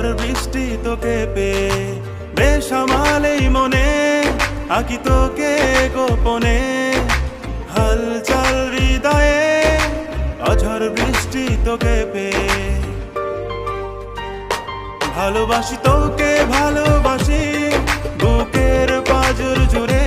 ঝড় বৃষ্টি তোকে পেয়ে বেসামালেই মনে আঁকি তোকে গোপনে হালচাল হৃদয়ে অঝড় বৃষ্টি তোকে পেয়ে ভালোবাসি তোকে ভালোবাসি বুকের পাঁজর জুড়ে